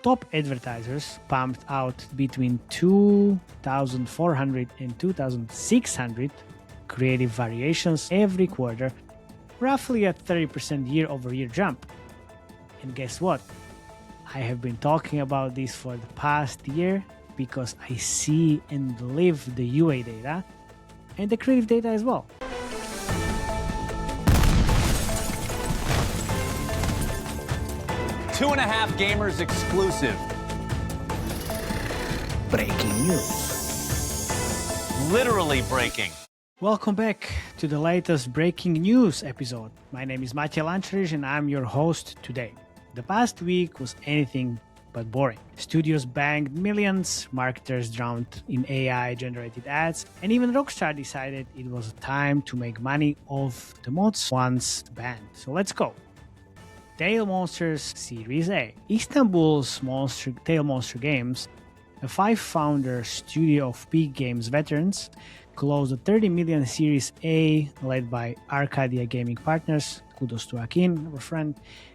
top advertisers pumped out between 2,400 and 2,600 creative variations every quarter, roughly a 30% year-over-year jump. And guess what? I have been talking about this for the past year because I see and live the UA data and the creative data as well. Two and a Half Gamers exclusive. Breaking news. Literally breaking. Welcome back to the latest breaking news episode. My name is Matej Lančarič and I'm your host today. The past week was anything but boring. Studios banged millions, marketers drowned in AI-generated ads, and even Rockstar decided it was time to make money off the mods once banned. So let's go. Tail Monsters Series A. Istanbul's Tail Monster Games, a 5-founder studio of peak games veterans, closed a 30 million Series A led by Arcadia Gaming Partners, kudos to Akin, our friend,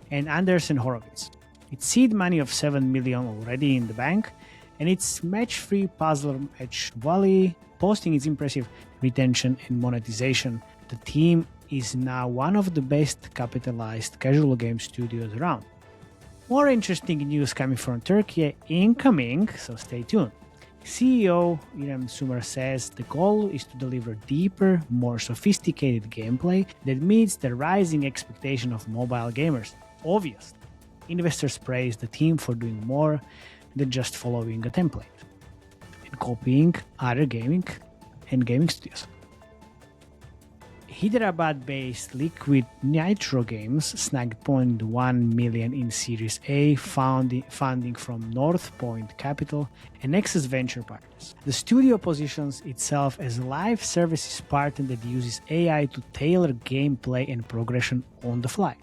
and Andersen Horowitz. Its seed money of 7 million already in the bank, and its match-free puzzler match Valley posting its impressive retention and monetization. The team is now one of the best capitalized casual game studios around. More interesting news coming from Turkey incoming, so stay tuned. CEO İrem Sumer says the goal is to deliver deeper, more sophisticated gameplay that meets the rising expectation of mobile gamers. Obvious. Investors praise the team for doing more than just following a template and copying other gaming studios. Hyderabad-based Liquid Nitro Games snagged 0.1 million in Series A funding from North Point Capital and Nexus Venture Partners. The studio positions itself as a live services partner that uses AI to tailor gameplay and progression on the fly.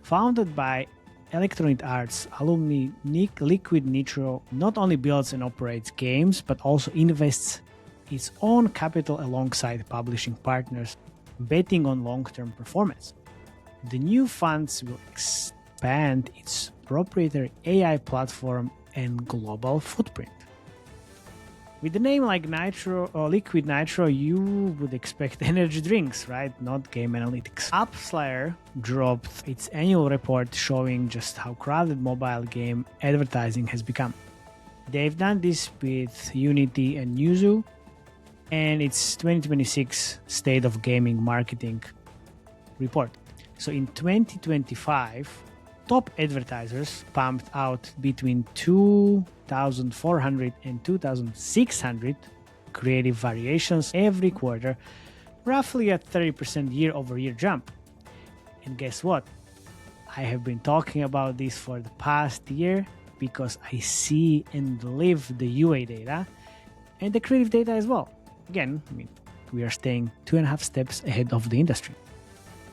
Founded by Electronic Arts alumni, Liquid Nitro not only builds and operates games but also invests its own capital alongside publishing partners, betting on long-term performance. The new funds will expand its proprietary AI platform and global footprint. With a name like Nitro or Liquid Nitro, you would expect energy drinks, right? Not game analytics. AppsFlyer dropped its annual report showing just how crowded mobile game advertising has become. They've done this with Unity and Yuzu, and its 2026 State of Gaming Marketing report. So in 2025, top advertisers pumped out between 2,400 and 2,600 creative variations every quarter, roughly a 30% year-over-year jump. And guess what? I have been talking about this for the past year because I see and live the UA data and the creative data as well. Again, we are staying 2.5 steps ahead of the industry.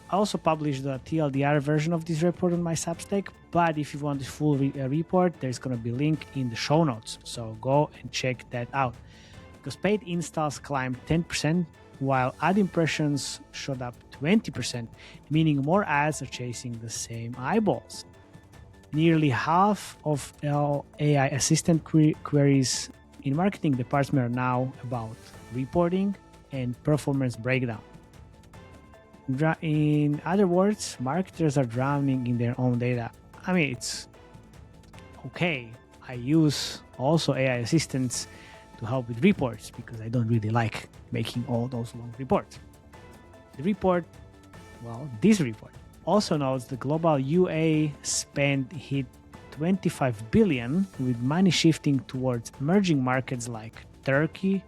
I also published the TLDR version of this report on my Substack, but if you want the full report, there's going to be a link in the show notes, so go and check that out. Because paid installs climbed 10%, while ad impressions shot up 20%, meaning more ads are chasing the same eyeballs. Nearly half of all AI assistant queries in marketing department are now about reporting and performance breakdown. In other words, marketers are drowning in their own data. It's okay. I use also AI assistants to help with reports because I don't really like making all those long reports. This report also notes the global UA spend hit 25 billion, with money shifting towards emerging markets like Turkey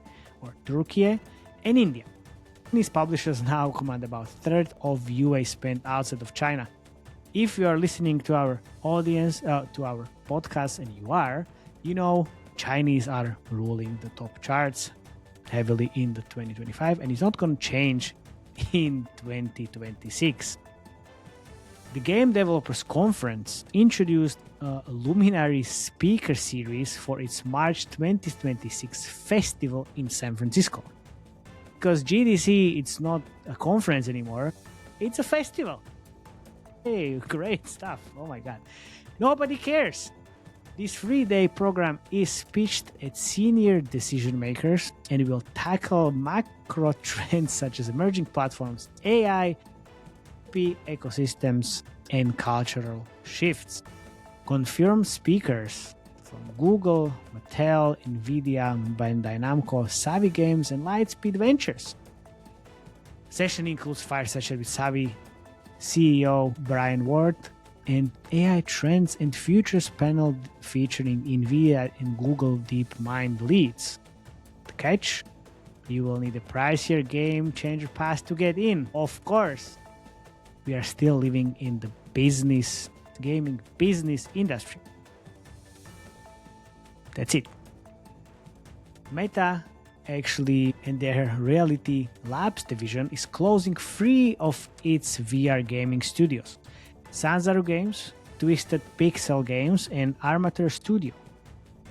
and India. These publishers now command about a third of UA spend outside of China. If you are listening to our audience, to our podcast, and you are, Chinese are ruling the top charts heavily in the 2025, and it's not going to change in 2026. The Game Developers Conference introduced a Luminary speaker series for its March 2026 festival in San Francisco. Because GDC, it's not a conference anymore, it's a festival. Hey, great stuff. Oh my God. Nobody cares. This 3-day program is pitched at senior decision makers and will tackle macro trends such as emerging platforms, AI, ecosystems, and cultural shifts. Confirmed speakers from Google, Mattel, Nvidia, Bandai Namco, Savvy Games, and Lightspeed Ventures. Session includes fireside chat with Savvy CEO Brian Ward and AI Trends and Futures panel featuring Nvidia and Google DeepMind leads. The catch? You will need a pricier game changer pass to get in. Of course, we are still living in the gaming business industry. That's it. Meta actually, and their Reality Labs division is closing 3 of its VR gaming studios. Sanzaru Games, Twisted Pixel Games, and Armature Studio,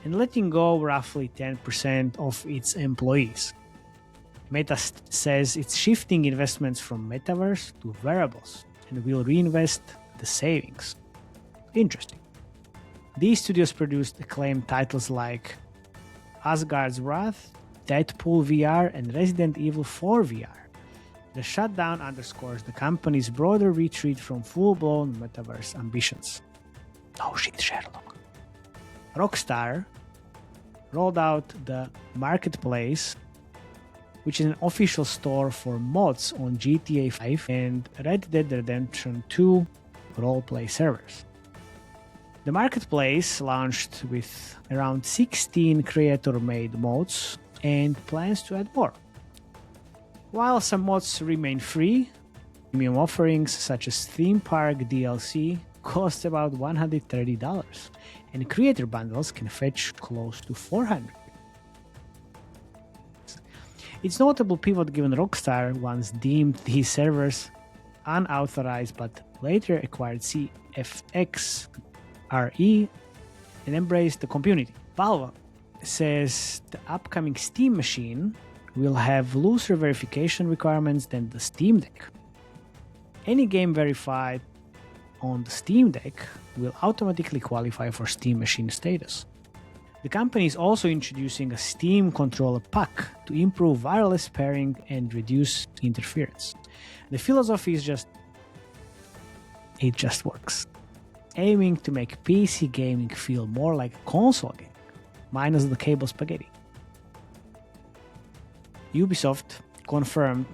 and letting go roughly 10% of its employees. Meta says it's shifting investments from metaverse to wearables and will reinvest the savings. Interesting. These studios produced acclaimed titles like Asgard's Wrath, Deadpool VR, and Resident Evil 4 VR. The shutdown underscores the company's broader retreat from full-blown metaverse ambitions. Oh shit, Sherlock. Rockstar rolled out the Marketplace, which is an official store for mods on GTA 5 and Red Dead Redemption 2 roleplay servers. The Marketplace launched with around 16 creator-made mods and plans to add more. While some mods remain free, premium offerings such as Theme Park DLC cost about $130, and creator bundles can fetch close to $400. It's notable pivot given Rockstar once deemed these servers unauthorized but later acquired CFX RE and embraced the community. Valve says the upcoming Steam machine will have looser verification requirements than the Steam Deck. Any game verified on the Steam Deck will automatically qualify for Steam machine status. The company is also introducing a Steam controller pack to improve wireless pairing and reduce interference. The philosophy is it just works. Aiming to make PC gaming feel more like a console game, minus the cable spaghetti. Ubisoft confirmed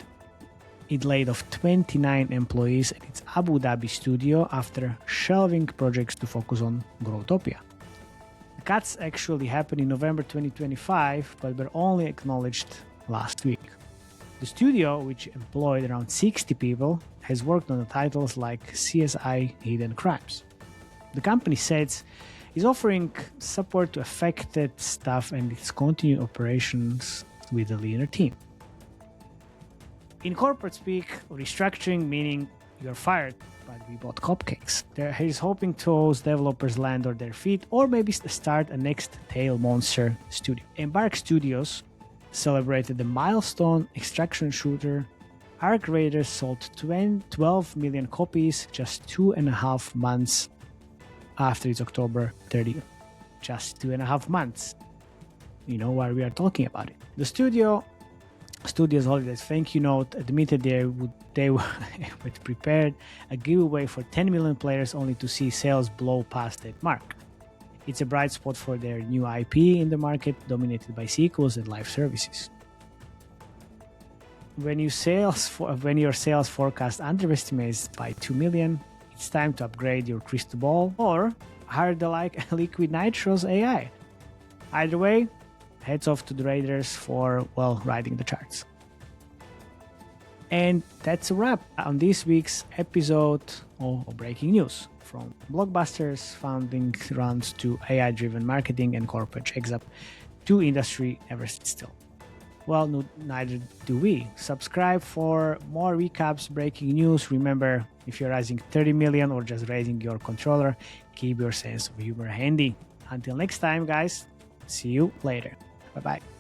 it laid off 29 employees at its Abu Dhabi studio after shelving projects to focus on Growtopia. The cuts actually happened in November 2025, but were only acknowledged last week. The studio, which employed around 60 people, has worked on the titles like CSI Hidden Crimes. The company says it's offering support to affected staff and its continued operations with a leaner team. In corporate speak, restructuring meaning you're fired, but we bought cupcakes. He's hoping those developers land on their feet or maybe start a next Tail Monster studio. Embark Studios celebrated the milestone extraction shooter. Arc Raiders sold 12 million copies just 2.5 months after its October 30th. Just 2.5 months. You know why we are talking about it. The Studio's Holidays thank you note admitted they would prepared a giveaway for 10 million players only to see sales blow past that mark. It's a bright spot for their new IP in the market dominated by sequels and live services. When your sales forecast underestimates by 2 million, it's time to upgrade your crystal ball or hire the Liquid Nitro's AI. Either way, heads off to the Raiders for, riding the charts. And that's a wrap on this week's episode of Breaking News. From blockbusters, founding runs to AI-driven marketing and corporate shakes-up to industry never sits still. Well, neither do we. Subscribe for more recaps, breaking news. Remember, if you're raising 30 million or just raising your controller, keep your sense of humor handy. Until next time, guys, see you later. Bye-bye.